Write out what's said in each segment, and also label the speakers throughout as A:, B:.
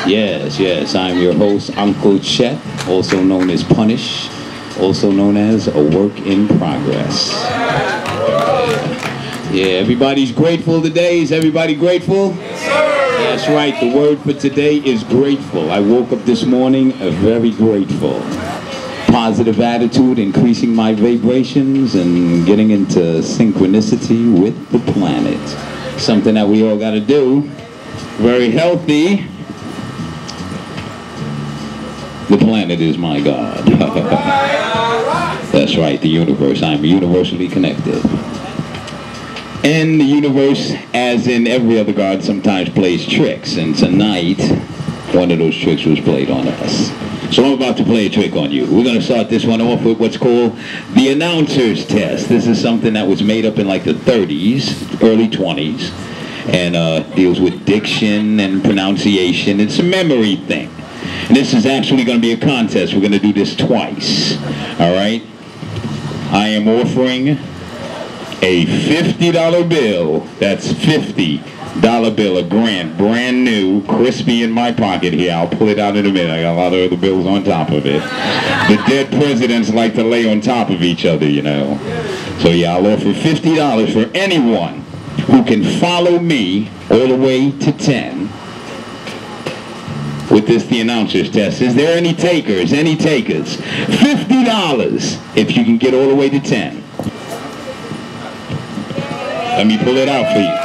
A: Yes, I'm your host, Uncle Chet, also known as Punish, also known as a work in progress. Yeah, everybody's grateful today. Is everybody grateful? That's right, the word for today is grateful. I woke up this morning very grateful. Positive attitude, increasing my vibrations and getting into synchronicity with the planet. Something that we all got to do. Very healthy. The planet is my God. That's right, the universe. I'm universally connected. And the universe, as in every other God, sometimes plays tricks. And tonight, one of those tricks was played on us. So I'm about to play a trick on you. We're going to start this one off with what's called the announcer's test. This is something that was made up in like the 30s, early 20s, and deals with diction and pronunciation. It's a memory thing. And this is actually going to be a contest. We're going to do this twice. All right? I am offering a $50 bill. That's $50 bill, a grand, brand new, crispy in my pocket here. I'll pull it out in a minute. I got a lot of other bills on top of it. The dead presidents like to lay on top of each other, you know. So yeah, I'll offer $50 for anyone who can follow me all the way to 10 with this, the announcer's test. Is there any takers? Any takers? $50 if you can get all the way to 10. Let me pull it out for you.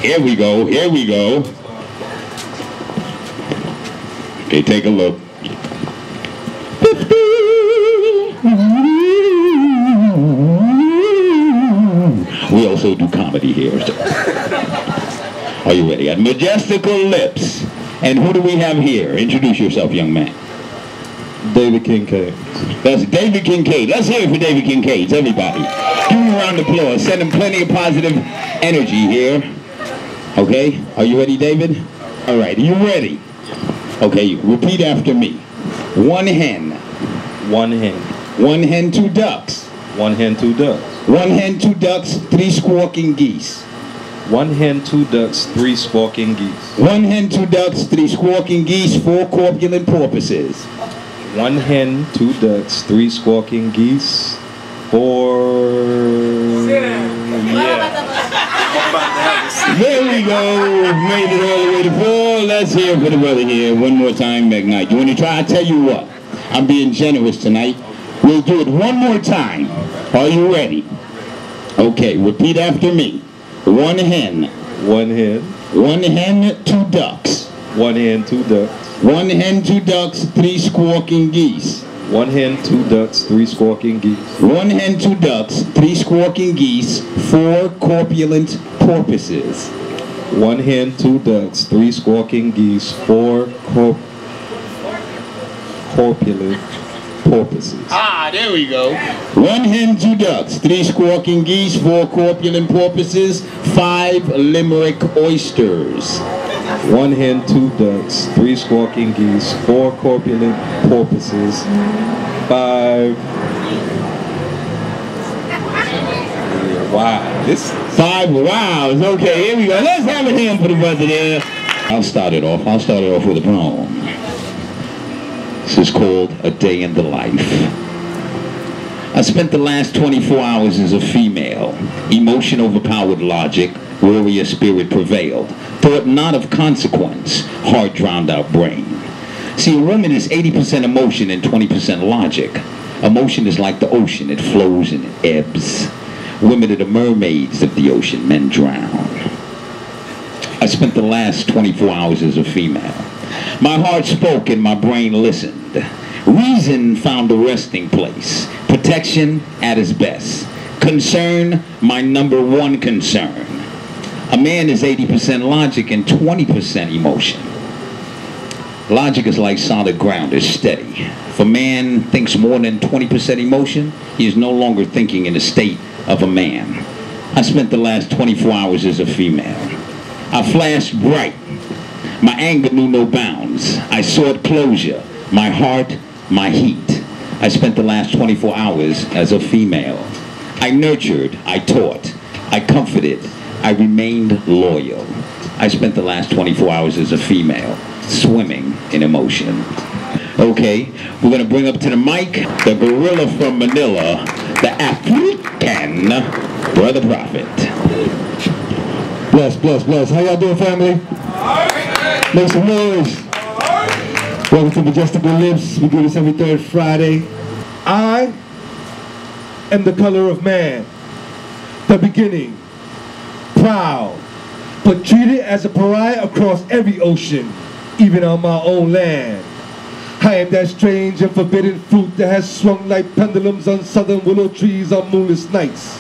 A: Here we go, here we go. Okay, take a look. 50. We also do comedy here. So. Are you ready? Got majestical lips. And who do we have here? Introduce yourself, young man.
B: David Kincaid.
A: That's David Kincaid. Let's hear it for David Kincaid, everybody. Give him a round of applause. Send him plenty of positive energy here. Okay? Are you ready, David? All right. Are you ready? Okay. Repeat after me. One hen.
B: One hen.
A: One hen, two ducks.
B: One hen, two ducks.
A: One hen, two ducks, three squawking geese.
B: One hen, two ducks, three squawking geese.
A: One hen, two ducks, three squawking geese, four corpulent porpoises.
B: One hen, two ducks, three squawking geese, four... Yeah.
A: There we go. Made it all the way to 4. Let's hear it for the brother here. One more time, McKnight. You want to try? I tell you what. I'm being generous tonight. We'll do it one more time. Are you ready? Okay, repeat after me. One hen.
B: One hen.
A: One hen, two ducks.
B: One hen, two ducks.
A: One hen, two ducks, three squawking geese.
B: One hen, two ducks, three squawking geese.
A: One hen, two ducks, three squawking geese, four corpulent porpoises.
B: One hen, two ducks, three squawking geese, four corpulent porpoises.
A: Ah, there we go. One hen, two ducks, three squawking geese, four corpulent porpoises, 5 limerick oysters.
B: One hen, two ducks, three squawking geese, four corpulent porpoises, 5... Wow. This
A: 5 wows. Okay, here we go. Let's have a hand for the brother there. I'll start it off with a poem. This is called A Day in the Life. I spent the last 24 hours as a female. Emotion overpowered logic. Warrior spirit prevailed. Thought not of consequence. Heart drowned out brain. See, a woman is 80% emotion and 20% logic. Emotion is like the ocean. It flows and it ebbs. Women are the mermaids of the ocean. Men drown. I spent the last 24 hours as a female. My heart spoke and my brain listened. Reason found a resting place. Protection at its best. Concern, my number one concern. A man is 80% logic and 20% emotion. Logic is like solid ground, it's steady. If a man thinks more than 20% emotion, he is no longer thinking in the state of a man. I spent the last 24 hours as a female. I flashed bright. My anger knew no bounds. I sought closure. My heart, my heat. I spent the last 24 hours as a female. I nurtured, I taught. I comforted. I remained loyal. I spent the last 24 hours as a female, swimming in emotion. Okay, we're going to bring up to the mic the gorilla from Manila, the African Brother Prophet.
C: Bless, bless, bless. How y'all doing, family? Make some noise. Welcome to Majestical Lips. We do this every third Friday. I am the color of man, the beginning, proud, but treated as a pariah across every ocean, even on my own land. I am that strange and forbidden fruit that has swung like pendulums on southern willow trees on moonless nights.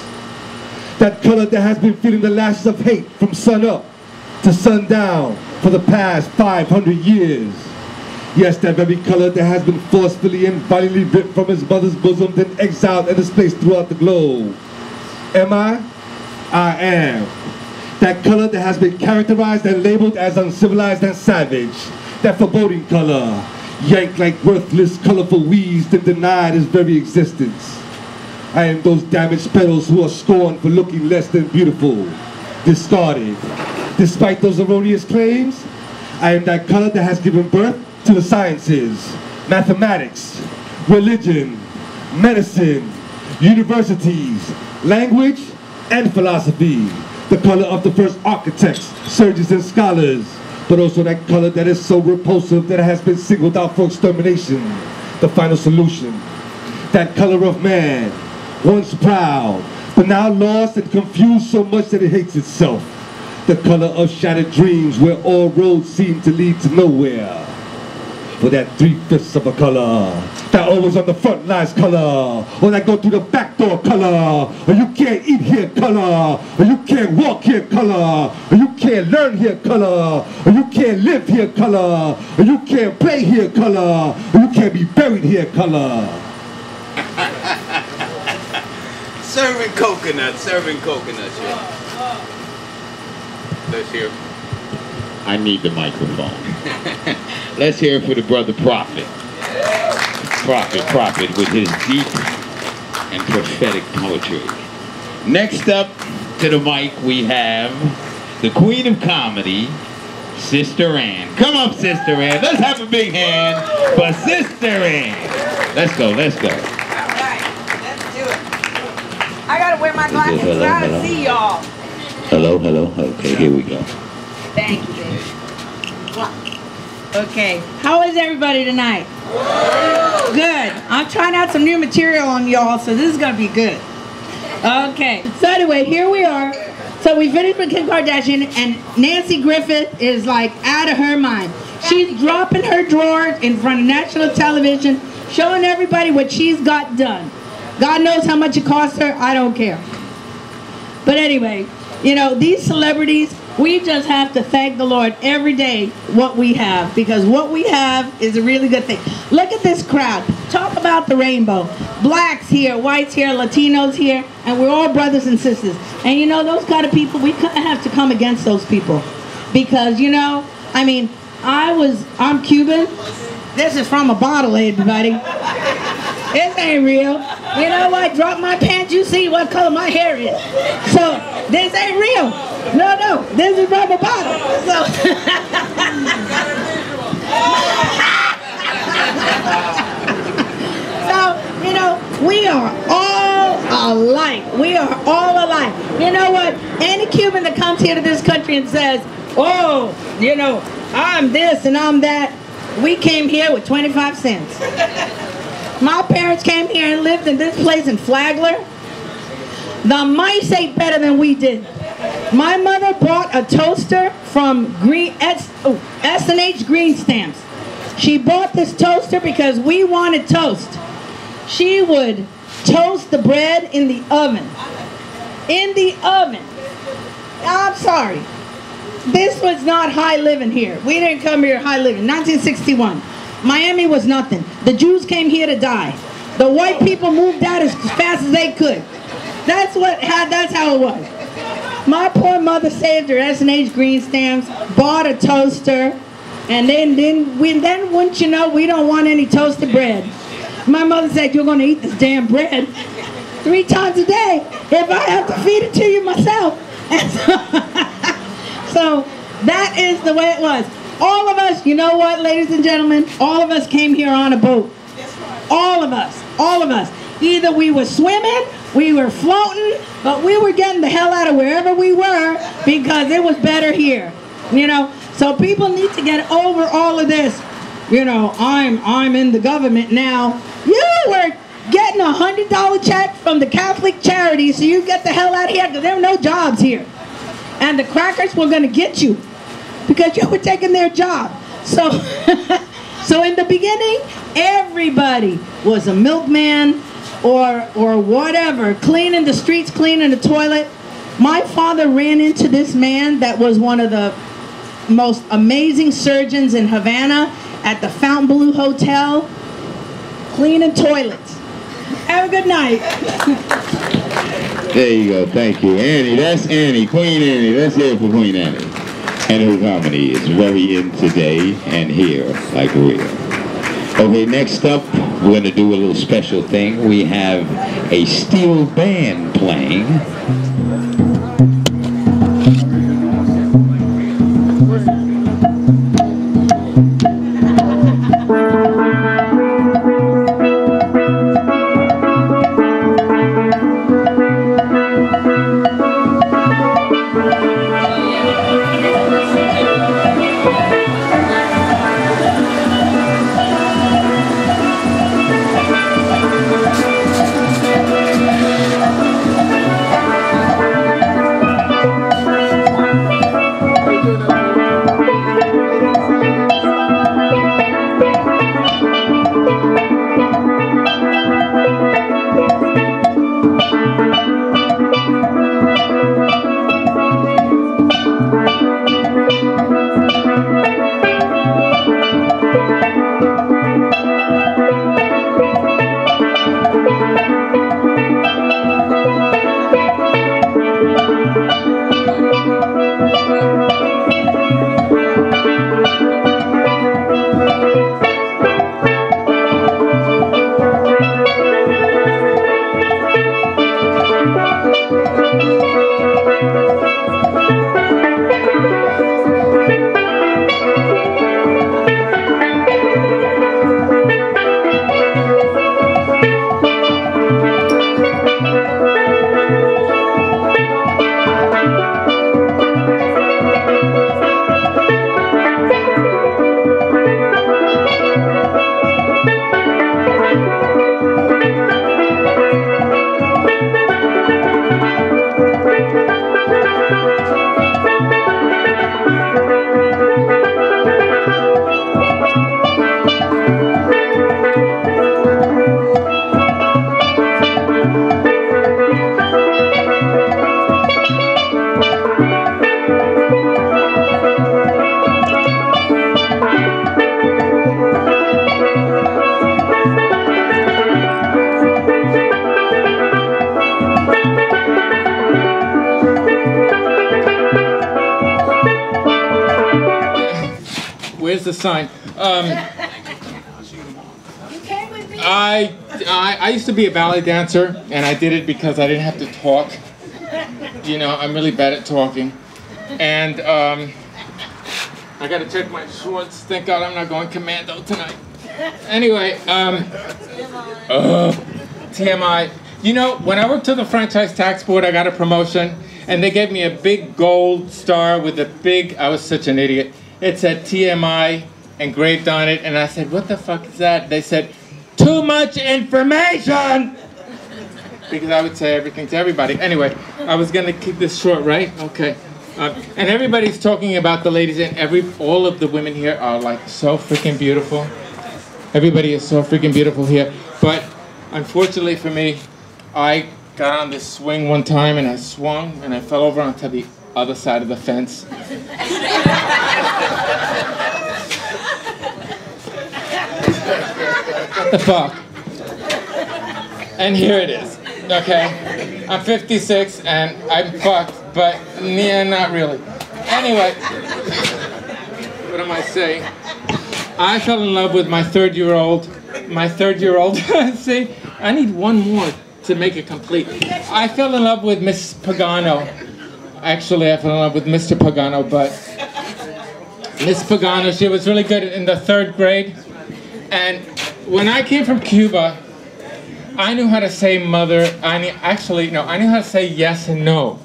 C: That color that has been feeling the lashes of hate from sun up to sundown for the past 500 years. Yes, that very color that has been forcefully and violently ripped from his mother's bosom, then exiled and displaced throughout the globe. Am I? I am. That color that has been characterized and labeled as uncivilized and savage. That foreboding color, yanked like worthless, colorful weeds, then denied his very existence. I am those damaged petals who are scorned for looking less than beautiful, discarded. Despite those erroneous claims, I am that color that has given birth to the sciences, mathematics, religion, medicine, universities, language, and philosophy. The color of the first architects, surgeons, and scholars, but also that color that is so repulsive that it has been singled out for extermination, the final solution. That color of man, once proud, but now lost and confused so much that it hates itself. The color of shattered dreams where all roads seem to lead to nowhere. For that 3/5 of a color, that always on the front lines color, or that go through the back door color, or you can't eat here color, or you can't walk here color, or you can't learn here color, or you can't live here color, or you can't play here color, or you can't be buried here color.
D: Serving coconuts, yeah. Let's hear.
A: I need the microphone. Let's hear it for the Brother Prophet. Prophet with his deep and prophetic poetry. Next up to the mic we have the Queen of Comedy, Sister Ann. Come up, Sister Ann. Let's have a big hand for Sister Ann. Let's go, let's go.
E: All right, let's do it. I gotta wear my glasses so I gotta see y'all.
A: Hello. Okay, here we go.
E: Thank you. Okay, how is everybody tonight? Good. I'm trying out some new material on y'all, so this is gonna be good. Okay, so anyway, here we are. So we finished with Kim Kardashian, and Nancy Griffith is like out of her mind. She's dropping her drawers in front of national television, showing everybody what she's got done. God knows how much it cost her, I don't care. But anyway, you know, these celebrities, we just have to thank the Lord every day what we have, because what we have is a really good thing. Look at this crowd. Talk about the rainbow. Blacks here, whites here, Latinos here, and we're all brothers and sisters. And you know, those kind of people, we have to come against those people. Because, you know, I mean, I'm Cuban. This is from a bottle, everybody. This ain't real. You know what? Drop my pants, you see what color my hair is. So, this ain't real. No, this is from a bottle. So, so, you know, we are all alike. We are all alike. You know what? Any Cuban that comes here to this country and says, oh, you know, I'm this and I'm that, we came here with 25 cents. My parents came here and lived in this place in Flagler. The mice ate better than we did. My mother bought a toaster from S&H Green Stamps. She bought this toaster because we wanted toast. She would toast the bread in the oven. In the oven. I'm sorry. This was not high living here. We didn't come here high living. 1961. Miami was nothing. The Jews came here to die. The white people moved out as fast as they could. That's how it was. My poor mother saved her S&H Green Stamps, bought a toaster, and then wouldn't you know, we don't want any toasted bread. My mother said, you're going to eat this damn bread. 3 times a day if I have to feed it to you myself. And so that is the way it was. All of us, you know what, ladies and gentlemen, all of us came here on a boat. All of us, all of us. Either we were swimming, we were floating, but we were getting the hell out of wherever we were because it was better here, you know. So people need to get over all of this. You know, I'm in the government now. You were getting a $100 check from the Catholic charity, so you get the hell out of here because there were no jobs here. And the crackers were going to get you because you were taking their job. So, so in the beginning, everybody was a milkman or whatever, cleaning the streets, cleaning the toilet. My father ran into this man that was one of the most amazing surgeons in Havana at the Fontainebleau Hotel, cleaning toilets. Have a good night.
A: There you go, thank you. Annie, that's Annie, Queen Annie. Let's hear it for Queen Annie. And her comedy is very in today and here, like real. Okay, next up, we're going to do a little special thing. We have a steel band playing.
F: Where's the sign? I used to be a ballet dancer, and I did it because I didn't have to talk. You know, I'm really bad at talking. And I gotta check my shorts. Thank God I'm not going commando tonight. Anyway, TMI. You know, when I worked to the Franchise Tax Board, I got a promotion, and they gave me a big gold star with a big, I was such an idiot. It said TMI engraved on it, and I said, what the fuck is that? They said, too much information! Because I would say everything to everybody. Anyway, I was gonna keep this short, right? Okay. And everybody's talking about the ladies, and all of the women here are like so freaking beautiful. Everybody is so freaking beautiful here. But unfortunately for me, I got on this swing one time and I swung and I fell over onto the other side of the fence. What the fuck? And here it is. Okay, I'm 56 and I'm fucked, but yeah, not really. Anyway, what am I saying? I fell in love with my third-year-old. See, I need one more to make it complete. I fell in love with Miss Pagano. Actually, I fell in love with Mr. Pagano, but Miss Pagano, she was really good in the 3rd grade. And when I came from Cuba, I knew how to say mother. I knew how to say yes and no.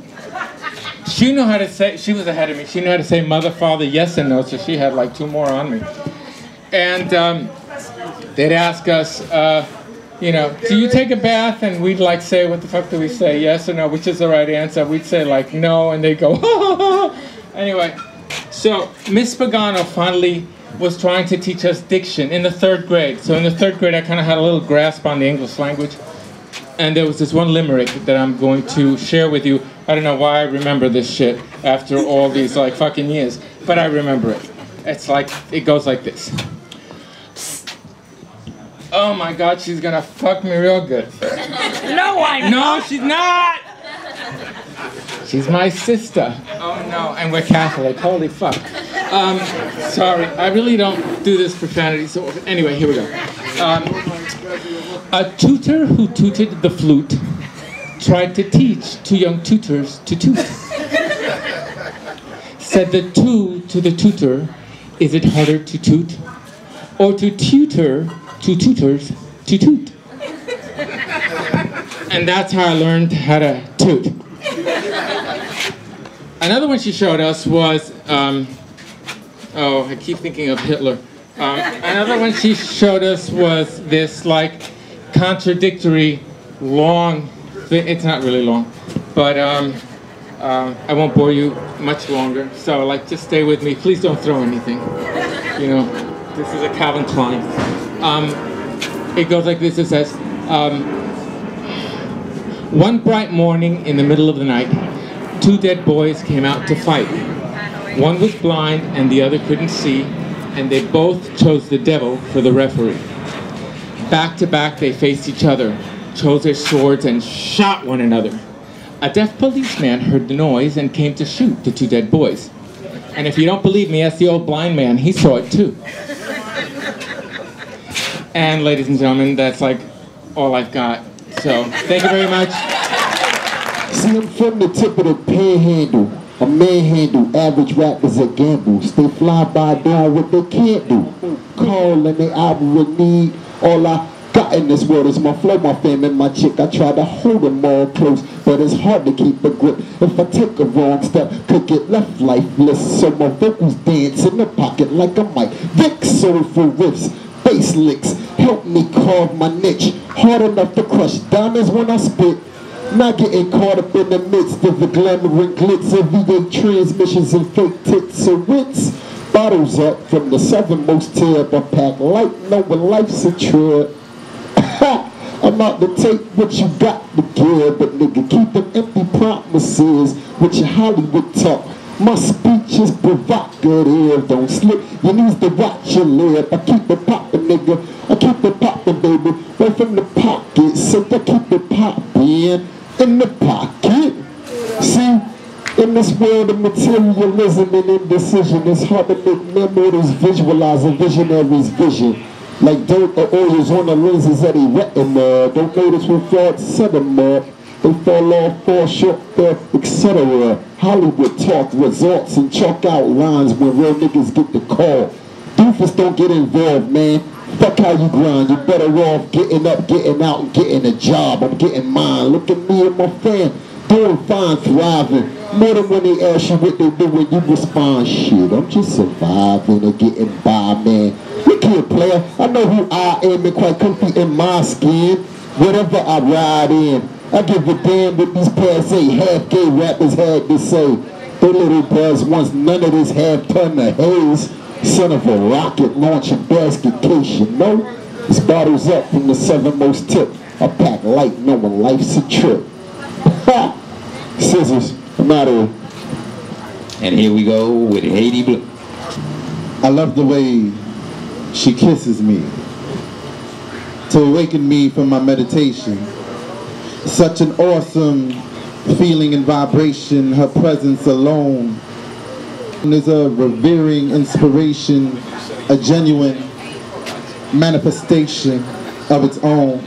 F: She knew how to say, she was ahead of me. She knew how to say mother, father, yes and no, so she had like 2 more on me. And they'd ask us, you know, do you take a bath? And we'd like say, what the fuck do we say? Yes or no, which is the right answer? We'd say like no, and they'd go, ha ha ha. Anyway, so Miss Pagano finally was trying to teach us diction in the 3rd grade. So in the 3rd grade, I kind of had a little grasp on the English language. And there was this one limerick that I'm going to share with you. I don't know why I remember this shit after all these like fucking years, but I remember it. It's like, it goes like this. Oh my God, she's gonna fuck me real good.
E: No, I'm
F: No, she's not! She's my sister. Oh no, and we're Catholic, holy fuck. Sorry, I really don't do this profanity, so anyway, here we go. A tutor who tooted the flute tried to teach 2 young tutors to toot. Said the two to the tutor, is it harder to toot? Or to tutor 2 tutors to toot? And that's how I learned how to toot. Another one she showed us was, oh, I keep thinking of Hitler. Another one she showed us was this like contradictory long thing. It's not really long, but I won't bore you much longer. So like, just stay with me. Please don't throw anything. You know, this is a Calvin Klein. It goes like this. It says, one bright morning in the middle of the night, 2 dead boys came out to fight. One was blind and the other couldn't see, and they both chose the devil for the referee. Back to back they faced each other, chose their swords and shot one another. A deaf policeman heard the noise and came to shoot the 2 dead boys. And if you don't believe me, ask the old blind man, he saw it too. And ladies and gentlemen, that's like all I've got. So, thank you very much.
G: See, I'm from the tip of the panhandle. A manhandle, average rappers at gambles. They fly by doing what they can't do. Call and they hour of need. All I got in this world is my flow, my fame, and my chick. I try to hold them all close, but it's hard to keep a grip. If I take a wrong step, could get left lifeless. So my vocals dance in the pocket like a mic. Vic soulful riffs, bass licks, help me carve my niche. Hard enough to crush diamonds when I spit. Not getting caught up in the midst of the glamour and glitz of V8 transmissions and fake tits or wits. Bottles up from the southernmost tip. I pack light, knowing life's a trip. I'm out to take what you got to give, but nigga, keep them empty promises with your Hollywood talk. My speech is provocative, don't slip your knees to watch your lip. I keep it poppin', nigga, I keep it poppin', baby, right from the pocket. So I keep it poppin' in the pocket. See, in this world of materialism and indecision, it's hard to make memories visualize a visionary's vision. Like dirt or oils on the lenses of the retina. Don't notice when frauds set them up. They fall off, fall short, etc. Hollywood talk results and chalk out lines when real niggas get the call. Doofus don't get involved, man. Fuck how you grind. You're better off getting up, getting out, and getting a job. I'm getting mine. Look at me and my fam. Doing fine, thriving. More than when they ask you what they do when you respond. Shit, I'm just surviving and getting by, man. Look here, player. I know who I am and quite comfy in my skin. Whatever I ride in, I give a damn what these past 8 half-gay rappers had to say. They little buzz wants none of this half-ton of haze. Son of a rocket launching basket case, you know? This bottle's up from the southernmost tip. I pack light knowing life's a trip. Scissors, I'm out of here.
A: And here we go with Haiti Blue.
H: I love the way she kisses me to awaken me from my meditation. Such an awesome feeling and vibration, her presence alone is a revering inspiration, a genuine manifestation of its own.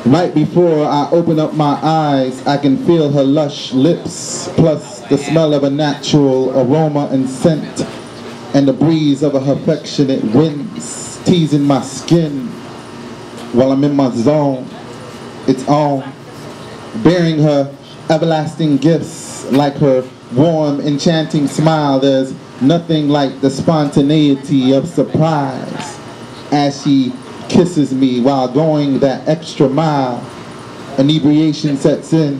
H: Right before I open up my eyes, I can feel her lush lips, plus the smell of a natural aroma and scent, and the breeze of her affectionate winds teasing my skin while I'm in my zone. It's on, bearing her everlasting gifts like her warm, enchanting smile. There's nothing like the spontaneity of surprise as she kisses me while going that extra mile. Inebriation sets in.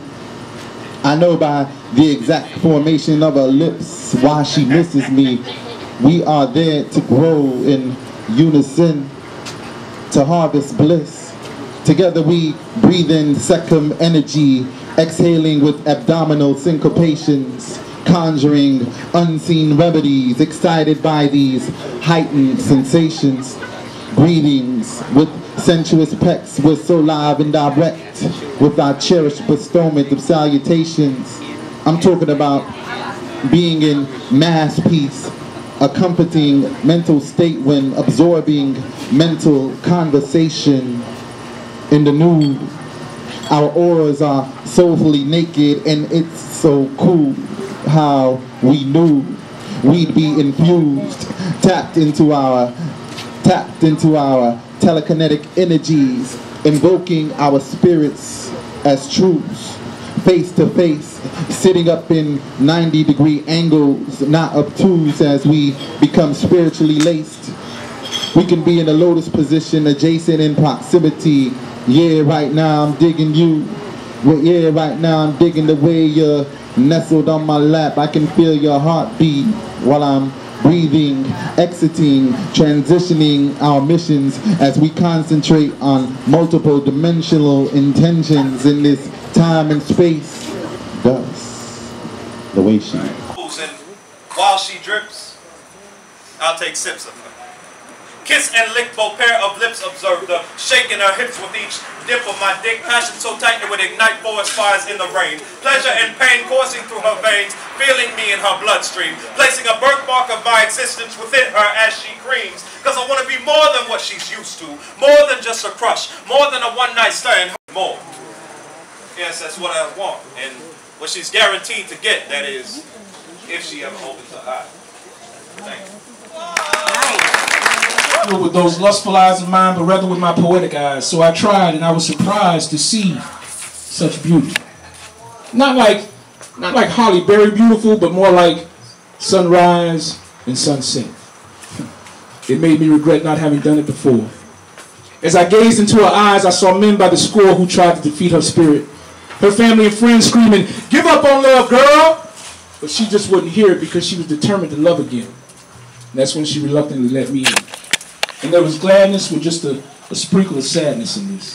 H: I know by the exact formation of her lips why she misses me. We are there to grow in unison, to harvest bliss. Together we breathe in Secum energy, exhaling with abdominal syncopations, conjuring unseen remedies, excited by these heightened sensations. Greetings with sensuous pecks, we're so live and direct with our cherished bestowment of salutations. I'm talking about being in mass peace, a comforting mental state when absorbing mental conversation in the nude. Our auras are soulfully naked, and it's so cool how we knew we'd be infused, tapped into our telekinetic energies, invoking our spirits as truths, face to face, sitting up in 90-degree angles, not obtuse as we become spiritually laced. We can be in a lotus position, adjacent in proximity. Yeah, right now I'm digging you. Yeah, right now I'm digging the way you're nestled on my lap. I can feel your heartbeat while I'm breathing, exiting, transitioning our missions as we concentrate on multiple dimensional intentions in this time and space. Thus, the way she...
I: And while she drips, I'll take sips of her. Kiss and lick both pair of lips, observe the shaking her hips with each dip of my dick. Passion so tight it would ignite forest fires in the rain. Pleasure and pain coursing through her veins, feeling me in her bloodstream. Placing a birthmark of my existence within her as she creams. Cause I want to be more than what she's used to. More than just a crush. More than a one-night stand. More. Yes, that's what I want. And what she's guaranteed to get, that is, if she ever opens her eyes. Thank you.
J: With those lustful eyes of mine, but rather with my poetic eyes. So I tried, and I was surprised to see such beauty. Not like Holly Berry beautiful, but more like sunrise and sunset. It made me regret not having done it before. As I gazed into her eyes, I saw men by the score who tried to defeat her spirit. Her family and friends screaming, "Give up on love, girl!" But she just wouldn't hear it because she was determined to love again. And that's when she reluctantly let me in. And there was gladness with just a sprinkle of sadness in this.